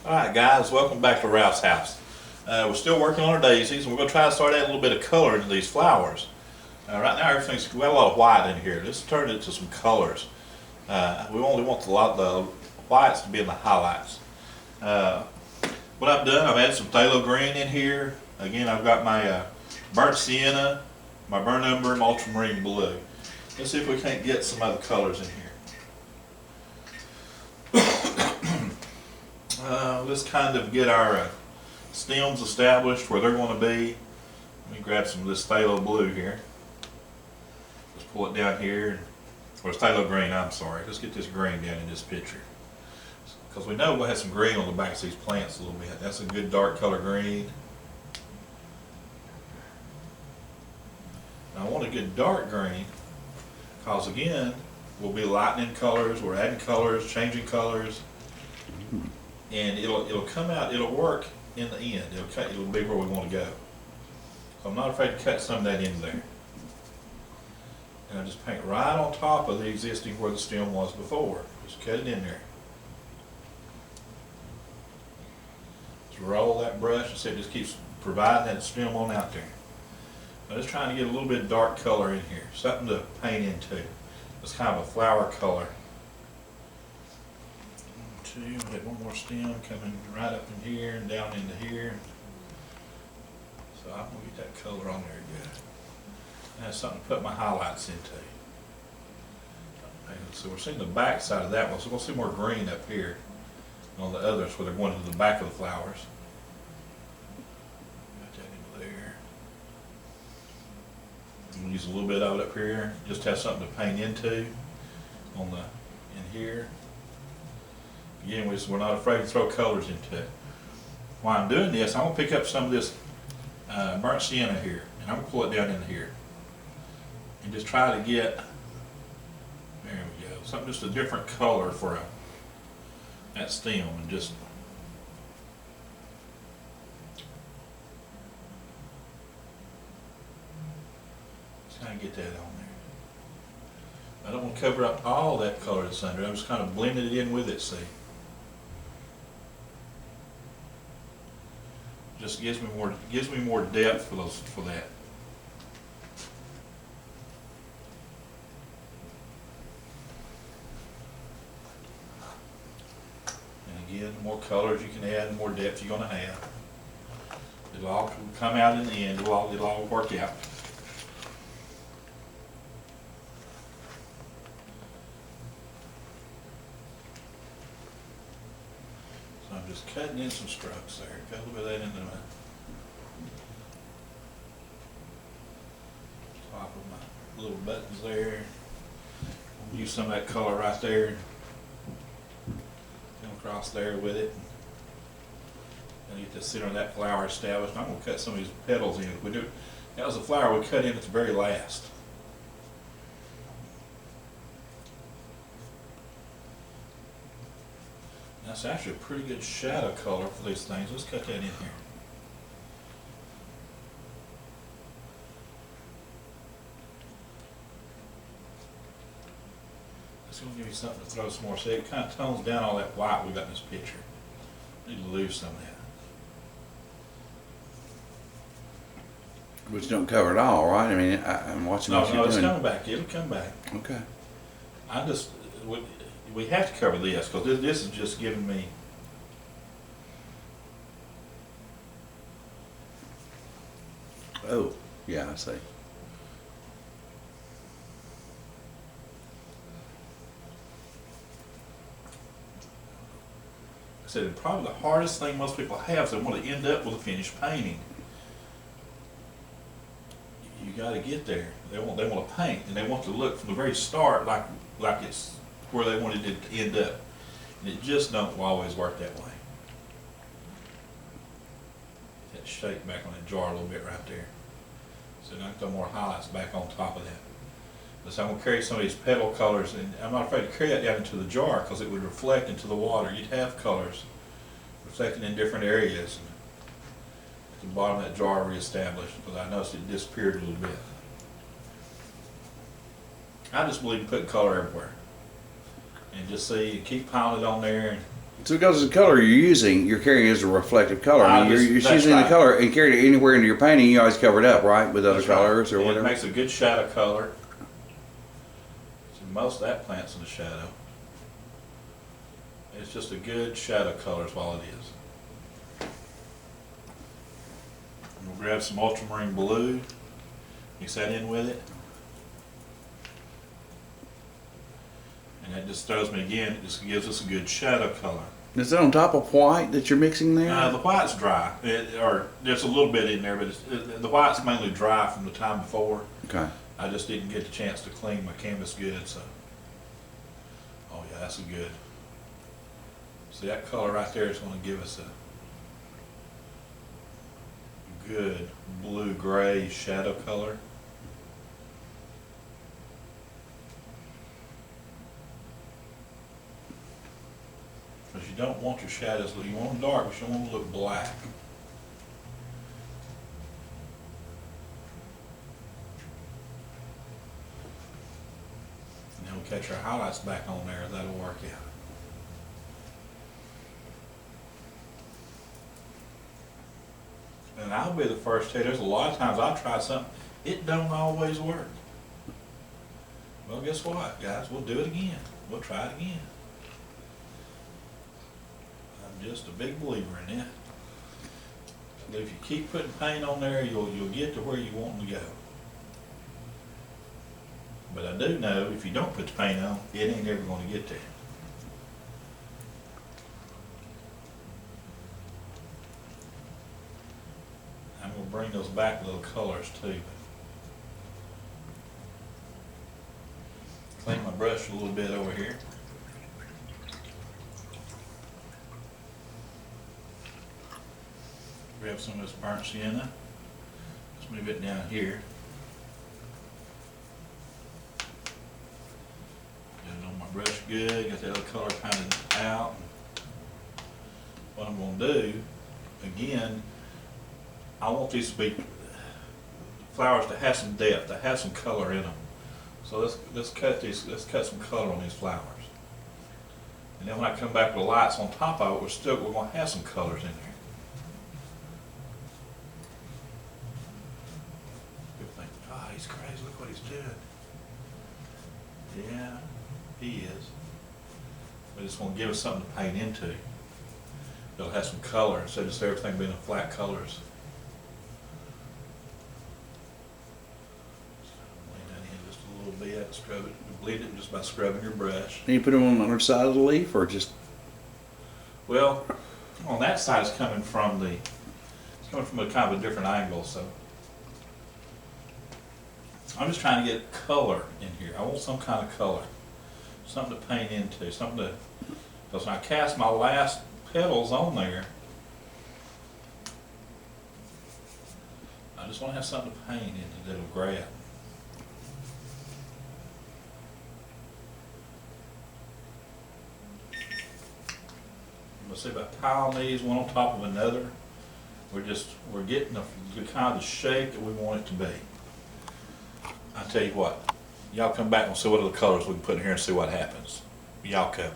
Alright guys, welcome back to Ralph's house. We're still working on our daisies and we're going to try to start adding a little bit of color into these flowers. Right now everything's got a lot of white in here. Let's turn it into some colors. We only want the whites to be in the highlights. What I've done, I've added some phthalo green in here. Again, I've got my burnt sienna, my burnt umber, and ultramarine blue. Let's see if we can't get some other colors in here. Let's kind of get our stems established where they're going to be. Let me grab some of this phthalo blue here. Let's pull it down here, or it's phthalo green, I'm sorry. Let's get this green down in this picture. Because we know we'll have some green on the backs of these plants a little bit. That's a good dark color green. Now I want a good dark green, because again, we'll be lightening colors, we're adding colors, changing colors. And it'll come out, it'll work in the end. It'll be where we want to go. So I'm not afraid to cut some of that in there. And I just paint right on top of the existing where the stem was before. Just cut it in there. Just roll that brush and see it just keeps providing that stem on out there. I'm just trying to get a little bit of dark color in here, something to paint into. It's kind of a flower color. We get one more stem coming right up in here and down into here. So I'm going to get that color on there good. That's something to put my highlights into. Okay, so we're seeing the back side of that one, so we'll see more green up here on the others where they're going to the back of the flowers. Put that into there. We'll use a little bit of it up here, just have something to paint into on the in here. Again, we're not afraid to throw colors into it. While I'm doing this, I'm going to pick up some of this burnt sienna here, and I'm going to pull it down in here. And just try to get, there we go, something just a different color for that stem. And just kind of get that on there. I don't want to cover up all that color that's under it. I'm just kind of blending it in with it, see. Just gives me more depth for that. And again, the more colors you can add, the more depth you're going to have. It'll all come out in the end. It'll all work out. I'm just cutting in some strokes there. Got a little bit of that into my top of my little buttons there. I'll use some of that color right there. Come across there with it. And get the center of that flower established. I'm going to cut some of these petals in. That was a flower we cut in at the very last. That's actually a pretty good shadow color for these things. Let's cut that in here. It's going to give you something to throw some more. See, it kind of tones down all that white we got in this picture. Need to lose some of that. Which don't cover it all, right? I mean, I'm watching what you're No, it's doing. coming back. It'll come back. Okay. We have to cover this because this is just giving me. Oh, yeah, I see. I said probably the hardest thing most people have is they want to end up with a finished painting. You got to get there. They want to paint, and they want to look from the very start like it's where they wanted it to end up, and it just don't always work that way. That shape back on that jar a little bit right there. So now I can throw more highlights back on top of that. So I'm going to carry some of these petal colors, and I'm not afraid to carry that down into the jar because it would reflect into the water. You'd have colors reflecting in different areas. At the bottom of that jar reestablished, because I noticed it disappeared a little bit. I just believe in putting color everywhere. And just see, keep piling it on there. And So because the color you're using, you're carrying as a reflective color. I mean, you're That's choosing right. the color and carrying it anywhere into your painting. You always cover it up, right, with other That's right. colors or It whatever. makes a good shadow color. See, most of that plant's in the shadow. It's just a good shadow color is all it is. We'll grab some ultramarine blue, mix that in with it. And that just throws me again, it just gives us a good shadow color. Is that on top of white that you're mixing there? The white's dry, or there's a little bit in there, but the white's mainly dry from the time before. Okay. I just didn't get the chance to clean my canvas good, so. Oh yeah, that's a good. See, that color right there is going to give us a good blue-gray shadow color. Because you don't want your shadows, you want them dark, but you don't want them to look black. And then we'll catch our highlights back on there, that'll work out. And I'll be the first to tell you, there's a lot of times I've tried something, it don't always work. Well, guess what, guys? We'll do it again. We'll try it again. I'm just a big believer in that. But if you keep putting paint on there, you'll get to where you want to go. But I do know if you don't put the paint on, it ain't ever going to get there. I'm going to bring those back little colors too. Clean my brush a little bit over here. Grab some of this burnt sienna. Let's move it down here. Get it on my brush good, got that other color kind of out. What I'm going to do, again, I want these to be flowers to have some depth, to have some color in them. So let's cut some color on these flowers. And then when I come back with the lights on top of it, we're going to have some colors in there. People think, oh, he's crazy, look what he's doing. Yeah, he is. But it's going to give us something to paint into. It'll have some color instead of just everything being flat colors. Bit, scrub it, bleed it just by scrubbing your brush. And you put them on the other side of the leaf, or just? Well, on that side it's coming from a kind of a different angle, so I'm just trying to get color in here. I want some kind of color, something to paint into, something to. Because when I cast my last petals on there, I just want to have something to paint into that'll grab. Let's see, by piling these one on top of another, we're getting the kind of the shape that we want it to be. I tell you what, y'all come back and see what other colors we can put in here and see what happens. Y'all go.